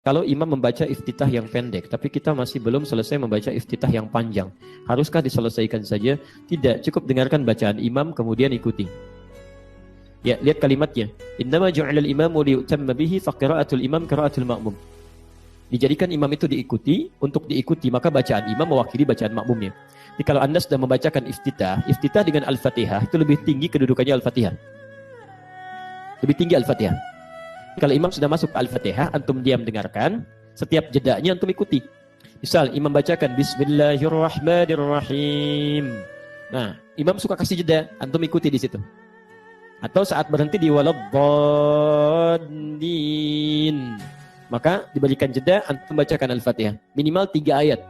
Kalau imam membaca iftitah yang pendek, tapi kita masih belum selesai membaca iftitah yang panjang, haruskah diselesaikan saja? Tidak, cukup dengarkan bacaan imam kemudian ikuti. Ya, lihat kalimatnya. Innama ju'ilal imamu liyutamma bihi faqira'atul imam qira'atul ma'mum. Dijadikan imam itu diikuti, untuk diikuti, maka bacaan imam mewakili bacaan makmumnya. Jadi kalau Anda sudah membacakan iftitah dengan Al-Fatihah, itu lebih tinggi kedudukannya Al-Fatihah. Lebih tinggi Al-Fatihah. Kalau imam sudah masuk Al-Fatihah, antum diam dengarkan, setiap jedanya antum ikuti. Misal imam bacakan Bismillahirrahmanirrahim. Nah, imam suka kasih jeda, antum ikuti di situ. Atau saat berhenti di waladdallin, maka diberikan jeda, antum bacakan Al-Fatihah. Minimal 3 ayat.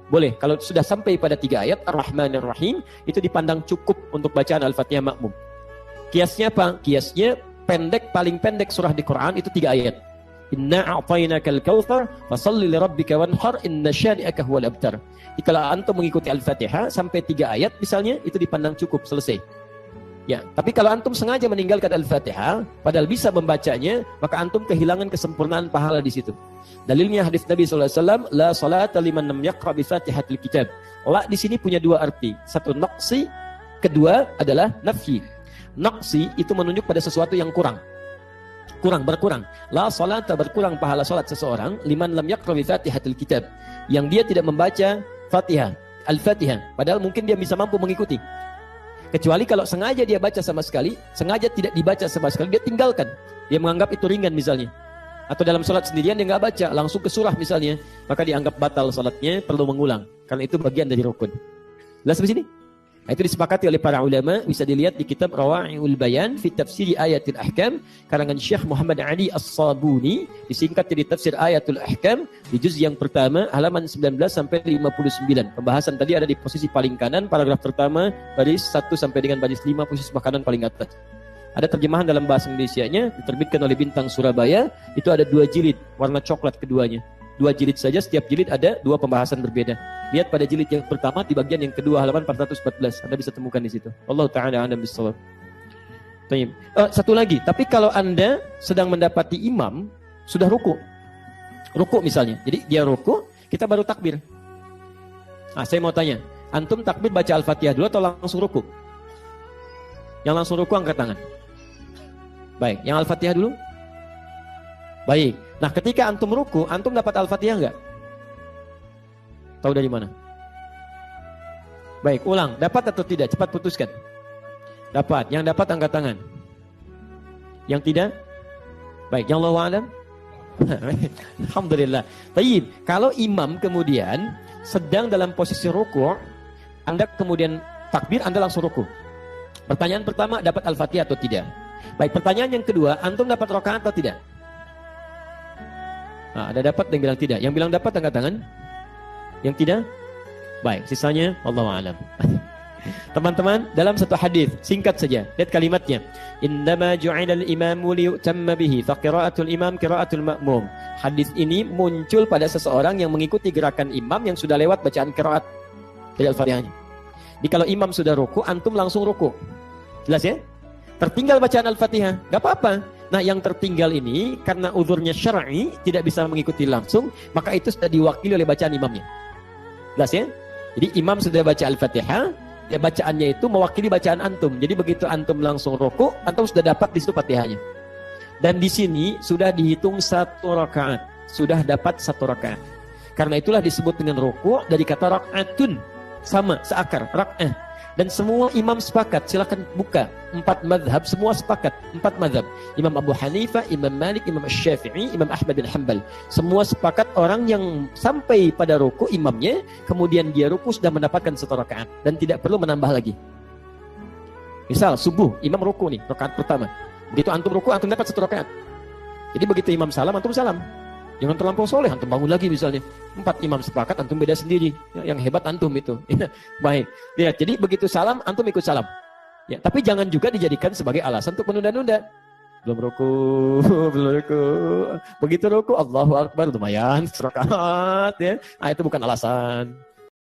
Boleh, kalau sudah sampai pada 3 ayat, Ar-Rahmanir-Rahim, itu dipandang cukup untuk bacaan Al-Fatihah makmum. Kiasnya apa? Kiasnya pendek, paling pendek surah di Quran itu 3 ayat. Inna a'tainakal kautsar fashalli lirabbika wanhar inna syani'aka huwal abtar. Jadi kalau antum mengikuti Al-Fatihah sampai 3 ayat misalnya, itu dipandang cukup, selesai. Ya, tapi kalau antum sengaja meninggalkan Al-Fatihah padahal bisa membacanya, maka antum kehilangan kesempurnaan pahala di situ. Dalilnya hadis Nabi SAW, la salata liman lam yaqra bi Fatihatil Kitab. La di sini punya 2 arti. Satu naqsi, kedua adalah nafyi. Naqsi itu menunjuk pada sesuatu yang kurang. Berkurang. La salata, berkurang pahala salat seseorang liman lam yaqra bi Fatihatil Kitab. Yang dia tidak membaca Fatihah, Al-Fatihah, padahal mungkin dia bisa mampu mengikuti. Kecuali kalau sengaja dia baca sama sekali, sengaja tidak dibaca sama sekali, dia tinggalkan. Dia menganggap itu ringan misalnya. Atau dalam sholat sendirian dia nggak baca, langsung ke surah misalnya, maka dianggap batal sholatnya, perlu mengulang. Karena itu bagian dari rukun. Jelas sampai sini? Nah, itu disepakati oleh para ulama, bisa dilihat di kitab Rawa'iul Bayan fi Tafsiri Ayatul Ahkam karangan Syekh Muhammad Ali As-Sabuni, disingkat jadi Tafsir Ayatul Ahkam di juz yang pertama halaman 19 sampai 59. Pembahasan tadi ada di posisi paling kanan, paragraf pertama baris 1 sampai dengan baris 5, posisi sebelah kanan paling atas. Ada terjemahan dalam bahasa Indonesianya, diterbitkan oleh Bintang Surabaya, itu ada 2 jilid, warna coklat keduanya. 2 jilid saja, setiap jilid ada 2 pembahasan berbeda. Lihat pada jilid yang pertama di bagian yang kedua halaman 414. Anda bisa temukan di situ. Wallahu ta'ala a'lam bissawab. Satu lagi, tapi kalau Anda sedang mendapati imam sudah ruku misalnya. Jadi dia ruku, kita baru takbir. Nah, saya mau tanya, antum takbir baca Al-Fatihah dulu atau langsung ruku? Yang langsung ruku angkat tangan. Baik, yang Al-Fatihah dulu? Baik. Nah, ketika antum ruku, antum dapat Al-Fatihah enggak? Tahu dari mana? Baik, ulang. Dapat atau tidak? Cepat putuskan. Dapat. Yang dapat angkat tangan. Yang tidak? Baik, yang Allahu a'lam. Alhamdulillah. Baik, kalau imam kemudian sedang dalam posisi ruku, Anda kemudian takbir, Anda langsung ruku. Pertanyaan pertama, dapat Al-Fatihah atau tidak? Baik, pertanyaan yang kedua, antum dapat rakaat atau tidak? Nah, ada dapat yang bilang tidak. Yang bilang dapat angkat tangan. Yang tidak? Baik, sisanya Allahu a'lam. Teman-teman, dalam satu hadis singkat saja, lihat kalimatnya. Innama ju'ilal imamu liyutamma bihi fa qira'atul imam qira'atul ma'mum. Hadis ini muncul pada seseorang yang mengikuti gerakan imam yang sudah lewat bacaan qiraat dari Al-Fatihahnya. Jadi kalau imam sudah ruku, antum langsung ruku. Jelas ya? Tertinggal bacaan Al-Fatihah, enggak apa-apa. Nah, yang tertinggal ini karena uzurnya syar'i tidak bisa mengikuti langsung, maka itu sudah diwakili oleh bacaan imamnya. Jelas ya? Jadi imam sudah baca Al-Fatihah, ya bacaannya itu mewakili bacaan antum. Jadi begitu antum langsung ruku, antum sudah dapat di situ Fatihahnya. Dan di sini sudah dihitung 1 rakaat, sudah dapat 1 rakaat. Karena itulah disebut dengan ruku dari kata rakaatun, sama seakar rakaat. Dan semua imam sepakat, silakan buka 4 mazhab, semua sepakat 4 mazhab. Imam Abu Hanifah, Imam Malik, Imam Syafi'i, Imam Ahmad bin Hanbal. Semua sepakat orang yang sampai pada ruku imamnya, kemudian dia ruku sudah mendapatkan 1 rakaat dan tidak perlu menambah lagi. Misal subuh, imam ruku nih, rakaat pertama. Begitu antum ruku, antum dapat 1 rakaat. Jadi begitu imam salam, antum salam. Jangan terlampau soleh, antum bangun lagi misalnya. 4 imam sepakat, antum beda sendiri. Ya, yang hebat antum itu. Ya, baik. Lihat, jadi begitu salam, antum ikut salam. Ya, tapi jangan juga dijadikan sebagai alasan untuk menunda-nunda. Belum ruku. Begitu ruku, Allahu Akbar, lumayan, rakaat. Ya. Nah, itu bukan alasan.